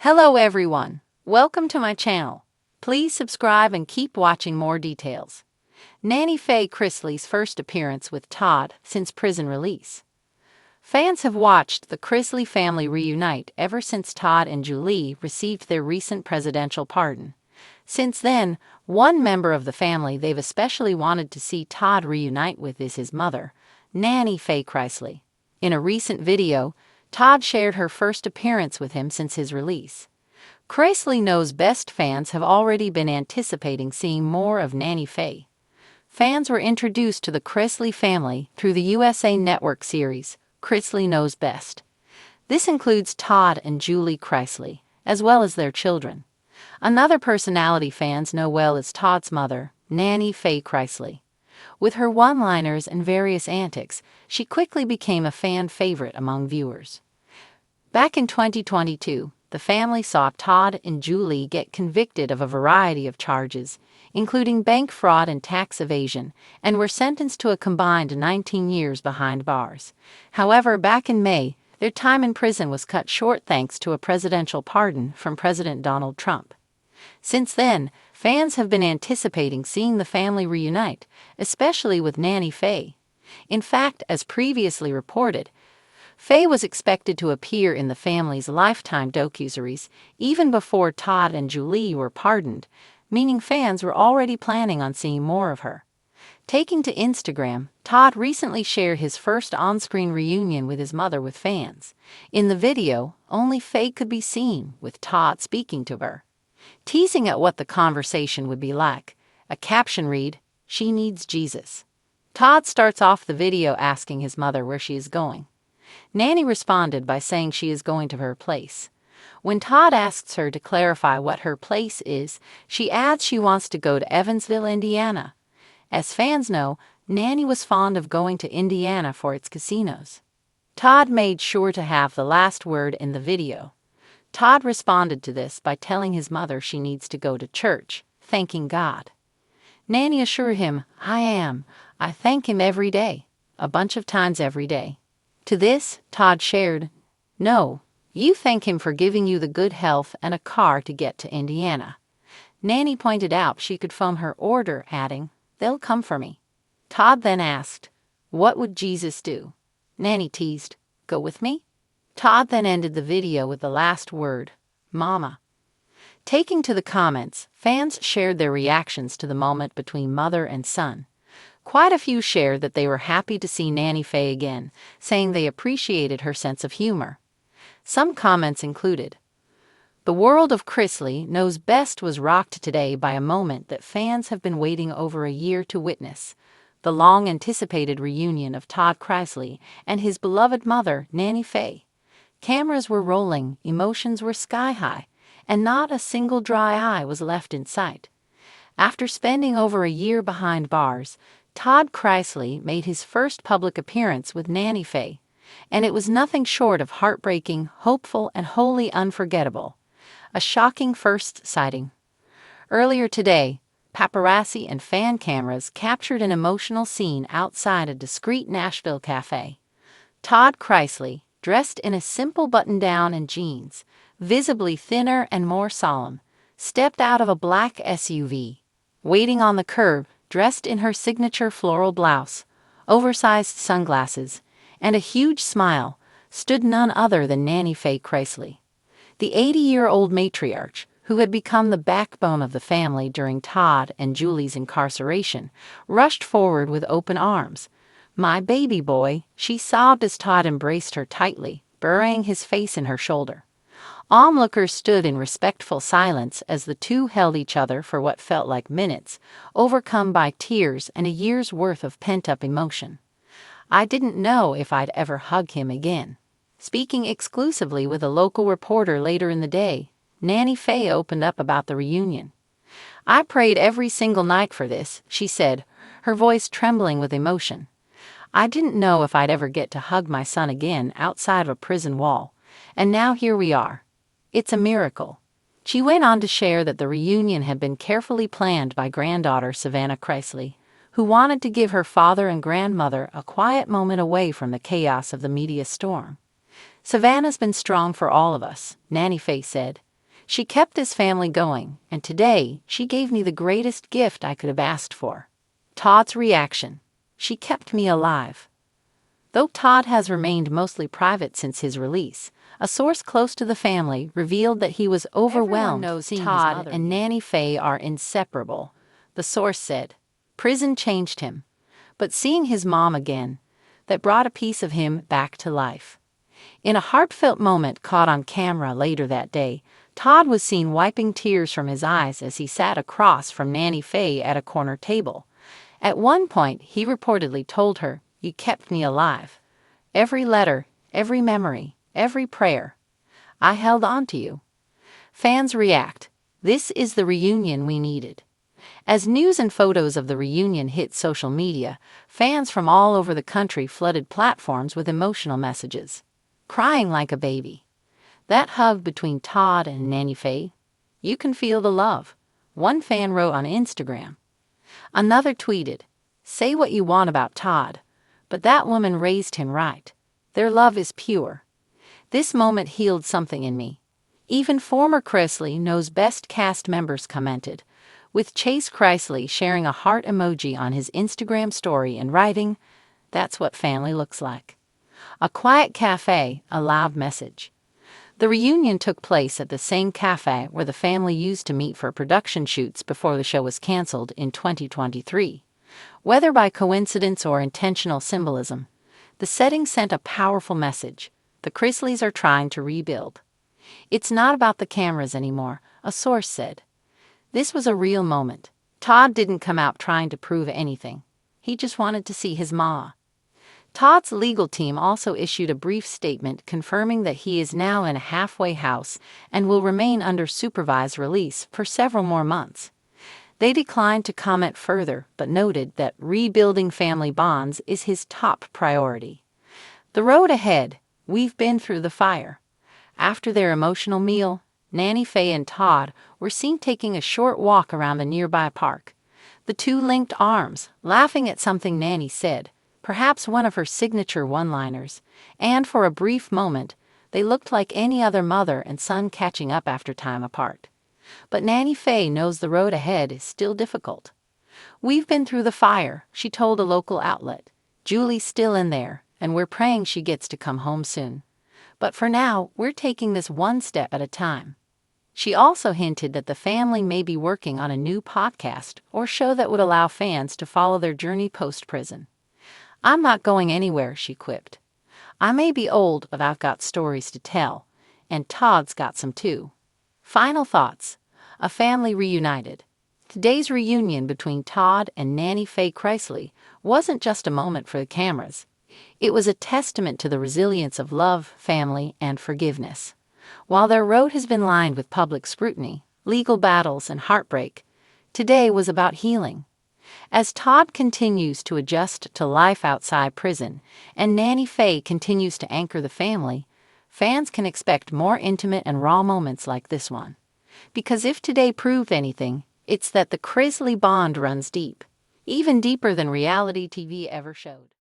Hello everyone, welcome to my channel. Please subscribe and keep watching more details. Nanny Faye Chrisley's first appearance with Todd since prison release. Fans have watched the Chrisley family reunite ever since Todd and Julie received their recent presidential pardon. Since then, one member of the family they've especially wanted to see Todd reunite with is his mother, Nanny Faye Chrisley. In a recent video, Todd shared her first appearance with him since his release. Chrisley Knows Best fans have already been anticipating seeing more of Nanny Faye. Fans were introduced to the Chrisley family through the USA Network series, Chrisley Knows Best. This includes Todd and Julie Chrisley, as well as their children. Another personality fans know well is Todd's mother, Nanny Faye Chrisley. With her one-liners and various antics, she quickly became a fan favorite among viewers. Back in 2022, the family saw Todd and Julie get convicted of a variety of charges, including bank fraud and tax evasion, and were sentenced to a combined 19 years behind bars. However, back in May, their time in prison was cut short thanks to a presidential pardon from President Donald Trump. Since then, fans have been anticipating seeing the family reunite, especially with Nanny Faye. In fact, as previously reported, Faye was expected to appear in the family's Lifetime docuseries even before Todd and Julie were pardoned, meaning fans were already planning on seeing more of her. Taking to Instagram, Todd recently shared his first on-screen reunion with his mother with fans. In the video, only Faye could be seen, with Todd speaking to her. Teasing at what the conversation would be like, a caption read, "She needs Jesus." Todd starts off the video asking his mother where she is going. Nanny responded by saying she is going to her place. When Todd asks her to clarify what her place is, she adds she wants to go to Evansville, Indiana. As fans know, Nanny was fond of going to Indiana for its casinos. Todd made sure to have the last word in the video. Todd responded to this by telling his mother she needs to go to church, thanking God. Nanny assured him, I thank him every day, a bunch of times every day. To this, Todd shared, "No, you thank him for giving you the good health and a car to get to Indiana." Nanny pointed out she could phone her order, adding, "They'll come for me." Todd then asked, "What would Jesus do?" Nanny teased, "Go with me?" Todd then ended the video with the last word, "Mama." Taking to the comments, fans shared their reactions to the moment between mother and son. Quite a few shared that they were happy to see Nanny Faye again, saying they appreciated her sense of humor. Some comments included, "The world of Chrisley Knows Best was rocked today by a moment that fans have been waiting over a year to witness, the long-anticipated reunion of Todd Chrisley and his beloved mother, Nanny Faye. Cameras were rolling, emotions were sky-high, and not a single dry eye was left in sight." After spending over a year behind bars, Todd Chrisley made his first public appearance with Nanny Faye, and it was nothing short of heartbreaking, hopeful, and wholly unforgettable. A shocking first sighting. Earlier today, paparazzi and fan cameras captured an emotional scene outside a discreet Nashville cafe. Todd Chrisley, dressed in a simple button-down and jeans, visibly thinner and more solemn, stepped out of a black SUV. Waiting on the curb, dressed in her signature floral blouse, oversized sunglasses, and a huge smile, stood none other than Nanny Faye Chrisley. The 80-year-old matriarch, who had become the backbone of the family during Todd and Julie's incarceration, rushed forward with open arms. "My baby boy," she sobbed as Todd embraced her tightly, burying his face in her shoulder. Onlookers stood in respectful silence as the two held each other for what felt like minutes, overcome by tears and a year's worth of pent-up emotion. "I didn't know if I'd ever hug him again." Speaking exclusively with a local reporter later in the day, Nanny Faye opened up about the reunion. "I prayed every single night for this," she said, her voice trembling with emotion. "I didn't know if I'd ever get to hug my son again outside of a prison wall, and now here we are. It's a miracle." She went on to share that the reunion had been carefully planned by granddaughter Savannah Chrisley, who wanted to give her father and grandmother a quiet moment away from the chaos of the media storm. "Savannah's been strong for all of us," Nanny Faye said. She kept this family going, and today she gave me the greatest gift I could have asked for. Todd's reaction. She kept me alive. Though Todd has remained mostly private since his release, a source close to the family revealed that he was overwhelmed. Everyone knows Todd and Nanny Faye are inseparable, the source said. Prison changed him, but seeing his mom again, that brought a piece of him back to life. In a heartfelt moment caught on camera later that day, Todd was seen wiping tears from his eyes as he sat across from Nanny Faye at a corner table. At one point, he reportedly told her, "You kept me alive. Every letter, every memory, every prayer. I held on to you." Fans react. This is the reunion we needed. As news and photos of the reunion hit social media, fans from all over the country flooded platforms with emotional messages. Crying like a baby. That hug between Todd and Nanny Faye? You can feel the love, one fan wrote on Instagram. Another tweeted, "Say what you want about Todd, but that woman raised him right. Their love is pure." This moment healed something in me. Even former Chrisley Knows Best cast members commented, with Chase Chrisley sharing a heart emoji on his Instagram story and writing, "That's what family looks like." A quiet cafe, a loud message. The reunion took place at the same cafe where the family used to meet for production shoots before the show was canceled in 2023. Whether by coincidence or intentional symbolism, the setting sent a powerful message. The Chrisleys are trying to rebuild. "It's not about the cameras anymore," a source said. This was a real moment. Todd didn't come out trying to prove anything. He just wanted to see his ma. Todd's legal team also issued a brief statement confirming that he is now in a halfway house and will remain under supervised release for several more months. They declined to comment further, but noted that rebuilding family bonds is his top priority. The road ahead. We've been through the fire. After their emotional meal, Nanny Faye and Todd were seen taking a short walk around a nearby park. The two linked arms, laughing at something Nanny said, perhaps one of her signature one-liners, and for a brief moment, they looked like any other mother and son catching up after time apart. But Nanny Faye knows the road ahead is still difficult. "We've been through the fire," she told a local outlet. "Julie's still in there, and we're praying she gets to come home soon. But for now, we're taking this one step at a time." She also hinted that the family may be working on a new podcast or show that would allow fans to follow their journey post-prison. "I'm not going anywhere," she quipped. "I may be old, but I've got stories to tell, and Todd's got some too." Final thoughts. A family reunited. Today's reunion between Todd and Nanny Faye Chrisley wasn't just a moment for the cameras. It was a testament to the resilience of love, family, and forgiveness. While their road has been lined with public scrutiny, legal battles, and heartbreak, today was about healing. As Todd continues to adjust to life outside prison and Nanny Faye continues to anchor the family, fans can expect more intimate and raw moments like this one. Because if today proved anything, it's that the Chrisley bond runs deep, even deeper than reality TV ever showed.